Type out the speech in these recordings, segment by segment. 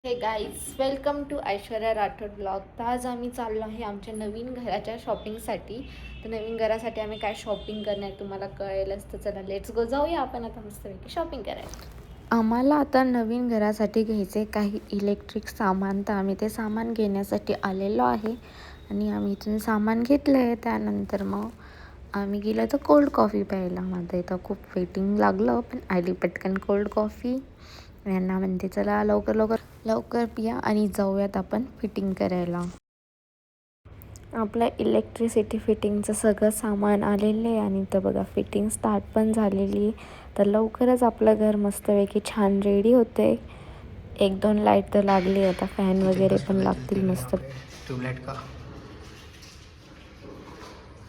हे guys welcome to Aishwarya Rathod blog. तर आज आम्ही चाललो आहे आमच्या नवीन घराच्या शॉपिंगसाठी. तर नवीन घरासाठी आम्ही काय शॉपिंग करणार तुम्हाला कळेलच. तर चला लेट्स गो, जाऊया आपण आता मस्तपैकी शॉपिंग करायला. आम्हाला आता नवीन घरासाठी घ्यायचे काही इलेक्ट्रिक सामान. तर आम्ही ते सामान घेण्यासाठी आलेलो आहे आणि आम्ही इथून सामान घेतलं आहे. त्यानंतर मग आम्ही गेलो तर कोल्ड कॉफी प्यायला. माझं इथं खूप वेटिंग लागलं पण आली पटकन कोल्ड कॉफी. यांना म्हणते चला लवकर लवकर लवकर पिया आणि जाऊयात आपण फिटिंग करायला. आपल्या इलेक्ट्रिसिटी फिटिंगचं सगळं सामान आलेलं आहे आणि तर बघा फिटिंग स्टार्ट पण झालेली आहे. तर लवकरच आपलं घर मस्तपैकी छान रेडी होते. 1-2 लाईट तर लागली, आता फॅन वगैरे पण लागतील मस्त. ट्यूबलाइट का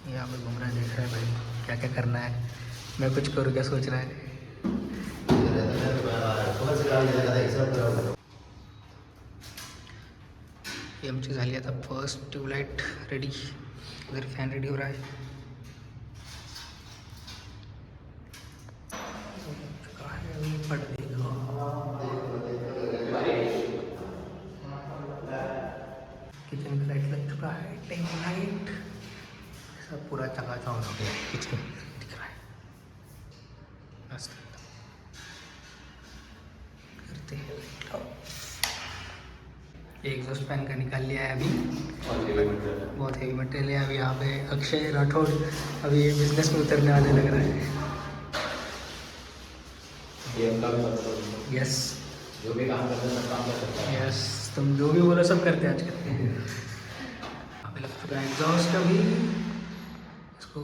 यहाँ पे घूम रहा है, देख रहा है भाई क्या क्या करना है. मैं कुछ करूँ क्या सोच रहा है. ये आमची झाली आता फर्स्ट ट्यूबलाइट रेडी. इधर फैन रेडी हो रहा है. किचन का लाइट लग चुका है. टेन लाइट सब पूरा चकाचौंध हो गया. किचन दिख रहा है मस्त. करते हैं लाइट ऑफ. एग्जॉस्ट फैन का निकाल लिया है अभी. बहुत हेवी मटेरियल है. अभी यहाँ पे अक्षय राठौड़ अभी बिजनेस में उतरने वाले लग रहा है. यस, जो भी काम करते हैं सब काम कर सकते हैं. यस, तुम जो भी बोलो सब करते हैं आजकल. यहाँ पे लग चुका है एग्जॉस्ट. अभी इसको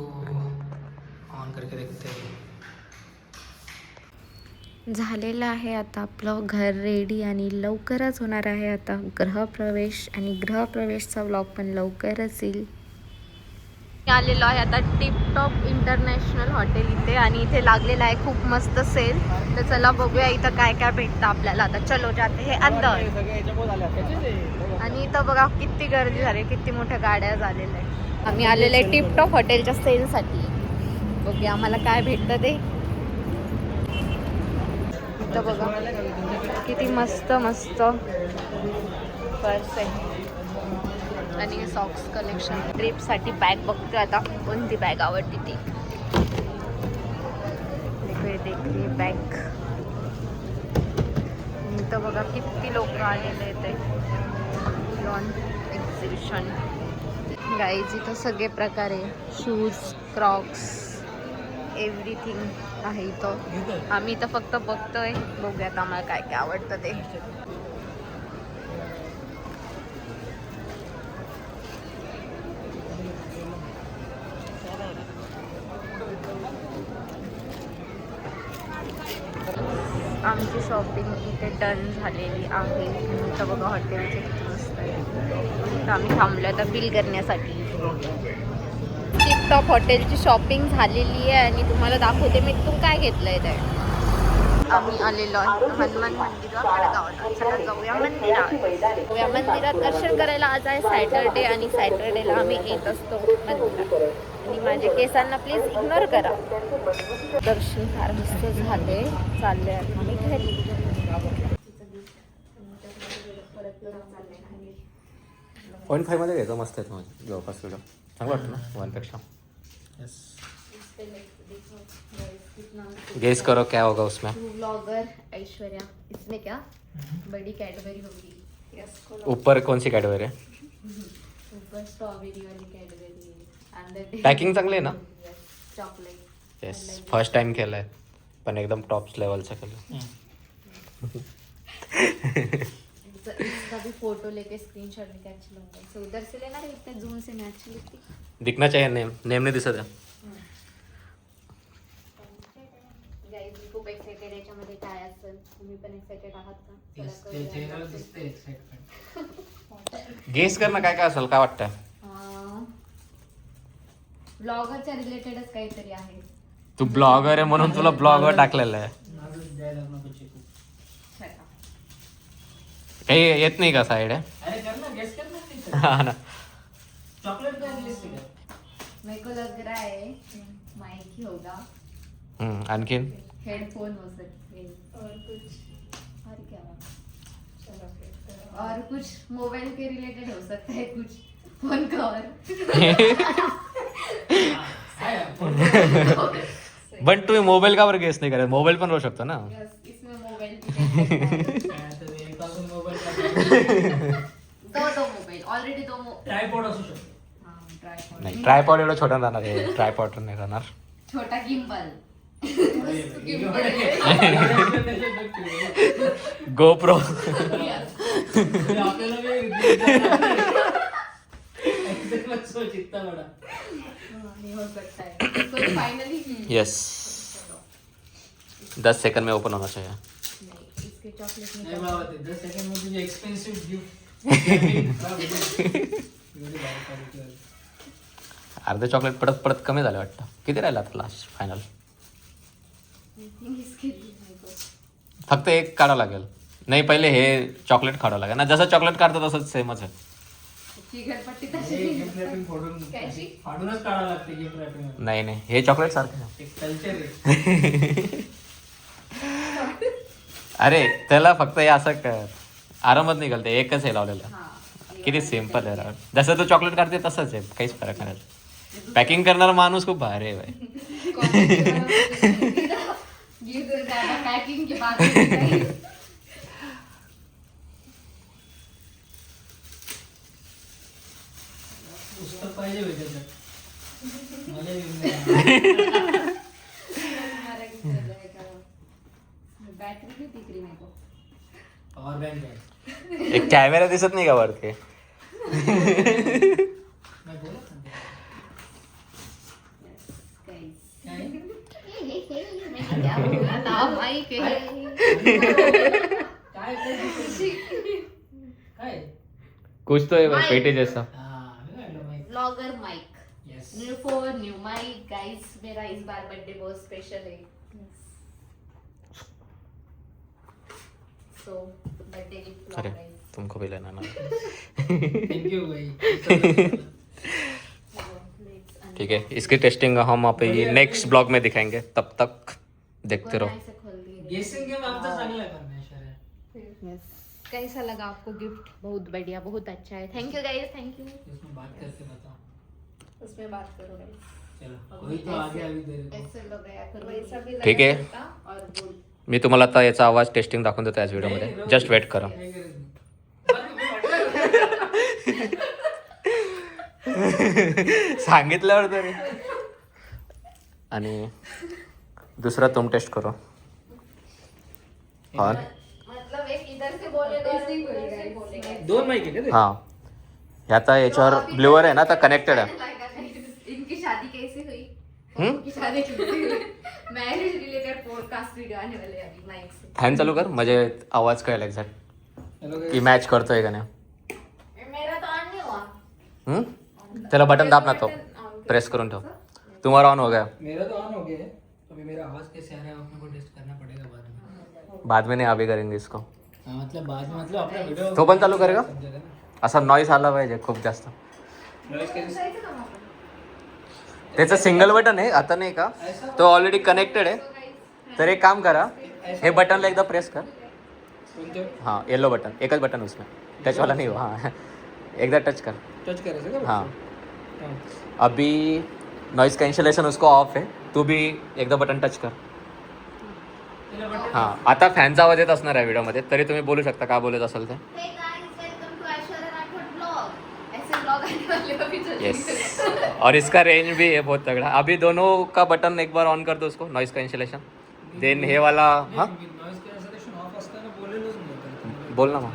ऑन करके देखते हैं. झालेलं आहे आता आपलं घर रेडी आणि लवकरच होणार आहे आता गृहप्रवेश. आणि गृहप्रवेशचा व्लॉग पण लवकरच येईल. आलेलो आहे आता टिपटॉप इंटरनॅशनल हॉटेल इथे आणि इथे लागलेला आहे खूप मस्त सेल. तर चला बघूया इथं काय काय भेटतं आपल्याला. आता चलो जाते हे अंदर. आणि इथं बघा किती गर्दी झाली, किती मोठ्या गाड्या झालेल्या आहेत. आम्ही आलेलो आहे टिपटॉप हॉटेलच्या सेलसाठी. बघूया आम्हाला काय भेटतं ते. इथं बघा किती मस्त मस्त पर्स आहे आणि सॉक्स कलेक्शन. ट्रिपसाठी बॅग बघते आता कोणती बॅग आवडती ती. देखील बॅग. इथं बघा किती लोक आलेले आहेत ते लॉन एक्झिबिशन. गाईज इथं सगळे प्रकारे शूज, क्रॉक्स, एव्हरीथिंग आहे इथं. आम्ही इथं फक्त बघतोय. बघूयात आम्हाला काय काय आवडतं ते. आमची शॉपिंग इथे डन झालेली आहे. इथं बघा हॉटेलचे किती मस्त आहे. तर आम्ही थांबलो आता बिल करण्यासाठी. टिपटॉप हॉटेलची शॉपिंग झालेली आहे आणि तुम्हाला दाखवते मी इथून काय घेतलं आहे ते. आम्ही आलेलो आहे हनुमान मंदिराकडे गावात. चला जाऊया मंदिरात. जाऊया मंदिरात दर्शन करायला. आज आहे सॅटर्डे आणि सॅटर्डेला आम्ही येत असतो मंदिरात. आणि माझ्या केसांना प्लीज इग्नोर करा. दर्शन फार मस्त झाले. चालले आम्ही घरी. .5 मध्ये घ्यायचं. मस्त आहे माझं जवळपास व्हिडिओ. चांगलं वाटतं ना 1पेक्षा. यस. गेस करो क्या होगा उसमें. ब्लॉगर ऐश्वर्या, इसमें क्या बड़ी कैडबरी होगी. ऊपर कौन सी कैटेगरी है. ऊपर स्ट्रॉबेरी वाली कैडबरी है. पॅकिंग चांगली आहे ना. चॉकलेट. येस, फर्स्ट टाइम केलं आहे पण एकदम टॉप लेवलचं केलं. इसका भी फोटो लेके स्क्रीनशॉट लेके अच्छी लूंगा. सो उधर से लेना है. इतने जूम से मैं अच्छी लगती. दिखना चाहिए. नेम नाही दिसत आहे. गाईज खूप एक्साइटेड. याच्यामध्ये काय असेल तुम्ही पण एक्साइटेड आहात का. गेस कर ना काय काय असेल. काय वाटतं. ब्लॉगरच्या रिलेटेडच काहीतरी आहे. तू ब्लॉगर आहे म्हणून तुला ब्लॉगवर टाकलेलं आहे. काही येत नाही का साईड आहे. हा ना. मेरे को लग रहा है माइक ही होगा. आणखीन हेडफोन हो सकते और कुछ और क्या. और कुछ मोबाइल के रिलेटेड हो सकता है, कुछ फोन कवर। पण तुम्ही मोबाईल का बरं गेस नाही करत? मोबाईल पण राहू शकतो ना. Yes, इसमें मोबाइल भी है। दो मोबाइल ऑलरेडी ट्रायपॉड असू शकतो. ट्रायपॉड नाही, ट्रायपॉड एवढं छोटा राहणार आहे. ट्रायपॉड नाही राहणार. छोटा गिम्बल। गोप्रो. आपल्याला सोच इतना बड़ा हो सकता है। तो फाइनली यस 10 सेकंड में ओपन होना चाहिए. इसके चॉकलेट नहीं बाबा ते 10 सेकंड में तुझे एक्सपेंसिव गिफ्ट अर्धे चॉकलेट पडत पडत कमी झालं वाटतं. किती राहिला आता लास्ट फायनल? इसके लिए मेरे को फक्त एक काढावं लागेल. नाही, पहिले हे चॉकलेट काढावं लागेल ना. जसं चॉकलेट काढतो तसंच सेमच आहे. चिकटपट्टी गिफ्ट रॅपिंग फोडून कैसी? फाडूनच काढावं लागते गिफ्ट रॅपिंग. नाही नाही, हे चॉकलेट सारखं आहे. एक कल्चर आहे. अरे त्याला फक्त हे असं आरामात निघालते. एकच हे लावलेलं. हाँ किती सिम्पल आहे राव. जसं तू चॉकलेट काढते तसंच आहे. काहीच फरक नाही. पॅकिंग करणारा माणूस खूप भारी आहे भाई. गिफ्ट पैकिंग की बात नहीं। पुस्तक पाहिजे होते त्याच्यात. मला येऊन बैटरी भी दिख रही मेरे को। पॉवर बँक आहे. एक कॅमेरा दिसत नाही का वरती? नाही बोलत ना ते. काय काय कुछ तो है भाई, पेटे जैसा. Blogger mic, yes new phone, new mic guys. मेरा इस बार बर्थडे बहुत स्पेशल है। सो बर्थडे गिफ्ट अरे तुमको भी लेना ना. थँक्यू भाई. ठीक है, इसकी टेस्टिंग हम आप नेक्स्ट ब्लॉग में दिखाएंगे. तब तक देखते रहो. गेसिंग गेम आमचा चांगला आहे परमेश्वर आहे. कैसा लगा आपको गिफ्ट? बहुत बढ़िया, बहुत अच्छा है। Thank you guys, thank you. इसमें बात करके बताओ. उसमें बात करो गाइस। चलो कोई तो आगे अभी दे दो. ऐसे लग रहा है वैसा भी ठीक है. और बोल मी तुम्हाला आता याचा आवाज टेस्टिंग दाखवून देतो याच व्हिडिओमध्ये. जस्ट वेट करा. काही गरज नाही. सांगितल्यावर तरी. आणि दुसरा तुम टेस्ट करो. हा मतलब एक इधर से बोलेगा और एक उधर से बोलेगा। दोन माईक आहे का ते? हा ह्याचा याच्यावर ब्ल्यूवर आहे ना, तर कनेक्टेड आहे. इनकी शादी कैसे हुई? हम्म? इनकी शादी कैसे हुई? मैरिज रिलेटेड पॉडकास्ट वीडियो आने वाले हैं अभी माइक से। फॅन चालू कर म्हणजे आवाज कळेल एक्झॅक्ट Hello की guys. मॅच करतोय का नाही. मेरा तो ऑन नहीं हुआ। त्याला बटन दाब ना, तो प्रेस करून ठेव. तुम्हारा ऑन हो गया. मेरा तो ऑन हो गया है. अभी मेरा आवाज कैसे आ रहा है अपने को टेस्ट करना पड़ेगा बाद में. बाद में नाही, अभी करेंगे इसको. हाँ मतलब बाद में मतलब अपना वीडियो तो पण चालू करेगा? समझेगा ना. असा नॉईस आला पाहिजे खूप जास्त. Noise cancel- जायचं का मग? त्याचं सिंगल बटन आहे आता, नाही का तो ऑलरेडी कनेक्टेड आहे. तर एक काम करा, हे बटनला एकदा प्रेस कर. कोणतं? हाँ येलो बटन, एक ही बटन उसमें टच वाला नहीं हो. हाँ एकदा टच कर. टच करायचं का? हाँ हाँ. अभी नॉइस कैंसलेशन उसको ऑफ है. तू भी एकदा बटन टच कर. त्याला बटन- हां आता फॅनचा आवाज येत असणार आहे व्हिडिओमध्ये, तरी तुम्ही बोलू शकता काय बोलत असाल ते. Hey guys, welcome to Aishwarya Rathore vlog। ऐसे vlog आने वाले हो अभी जल्दी यस से। और इसका रेंज भी है बहुत तगड़ा. अभी दोनों का बटन एक बार ऑन कर दो उसको, नॉइस कैंसलेशन. देन हे वाला हां Noise cancellation off असताना बोलेलोच नव्हतं. बोल ना मग.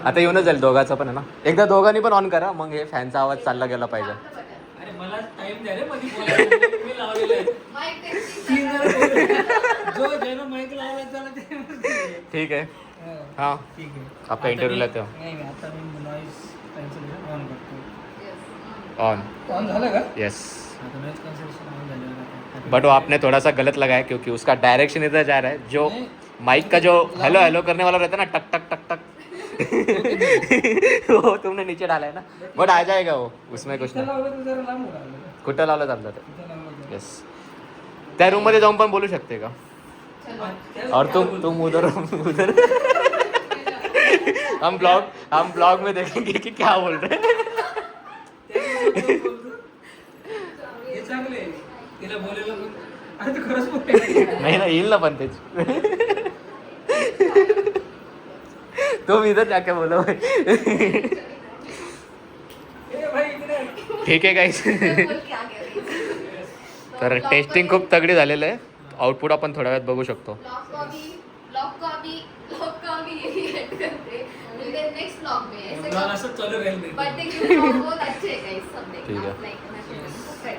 आता येऊनच जाईल दोघांचं पण आहे ना. एकदा दोघांनी पण ऑन करा, मग हे फॅनचा आवाज चालला गेला पाहिजे. अरे मला टाइम द्या रे मध्ये बोलायला. मी लावलेलं आहे. Mic testing तीन जण बोलले. जो ज्यानं माईक लावला त्याला ते. ठीक है. हाँ, हाँ ठीक आहे. आपका इंटरव्ह्यू लेते हो. नाही नाही, आता मी नॉईस कॅन्सलेशन ऑन करतो. Yes. ऑन. ऑन झालं का? यस आता नॉईस कॅन्सलेशन ऑन झालं. बट वो आपने थोड़ा सा गलत लगाया क्योंकि उसका डायरेक्शन इधर जा रहा है. जो नहीं। माइक का जो हेलो हेलो करने वाला रहता है ना, टक टक टक टक वो तुमने नीचे डाला है ना, बट आ जाएगा वो, उसमें कुछ इथं नाही. लावलं तर जरा लांब होणार आहे. कुठं लावलं चालतं ते. इथं लावलं तर. येस त्या रूम मध्ये जाऊन पण बोलू शकते का. चलो। और तुम उधर उधर हम ब्लॉग में देखेंगे कि क्या बोल रहे हैं. हे चांगले आहे. तिला बोलायला पण अरे तू खरंच बोलते. नाही ना येईल ना पण तेच. तो इधर जाके बोला भाई. ए भाई इकडे ठीक आहे गाईस. तर टेस्टिंग खूप तगडी झालेलं आहे. आउटपुट आपण थोड्या वेळात बघू शकतो. नेक्स्ट ब्लॉग में ऐसे ब्लॉग असंच चालू राहील ते. बर्थडे के ब्लॉग बहुत अच्छे हैं गाइस सब ठीक है. देखना.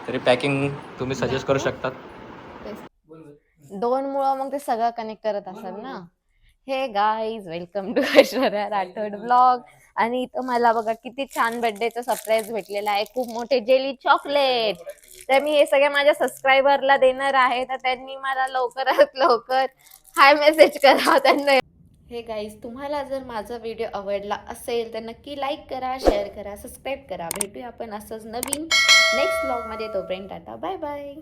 तरी पॅकिंग तुम्ही सजेस्ट करू शकतात. बोल बोल. दोन मुळे मग ते सगळं कनेक्ट करत असाल ना. Hey guys welcome to Aishwarya Rathod blog. आणि इथं मला बघा किती छान बर्थडेचं सरप्राईज भेटलेलं आहे. खूप मोठे जेली चॉकलेट. तर मी हे सगळ्या माझ्या सबस्क्रायबरला देणार आहे. तर त्यांनी मला लवकरात लवकर हाय मेसेज करा त्यांना. हे गाईज तुम्हाला जर माझा व्हिडिओ आवडला असेल तर नक्की लाईक करा, शेअर करा, सबस्क्राईब करा. भेटूया आपण असंच नवीन नेक्स्ट ब्लॉगमध्ये. तोपर्यंत टाटा बाय बाय.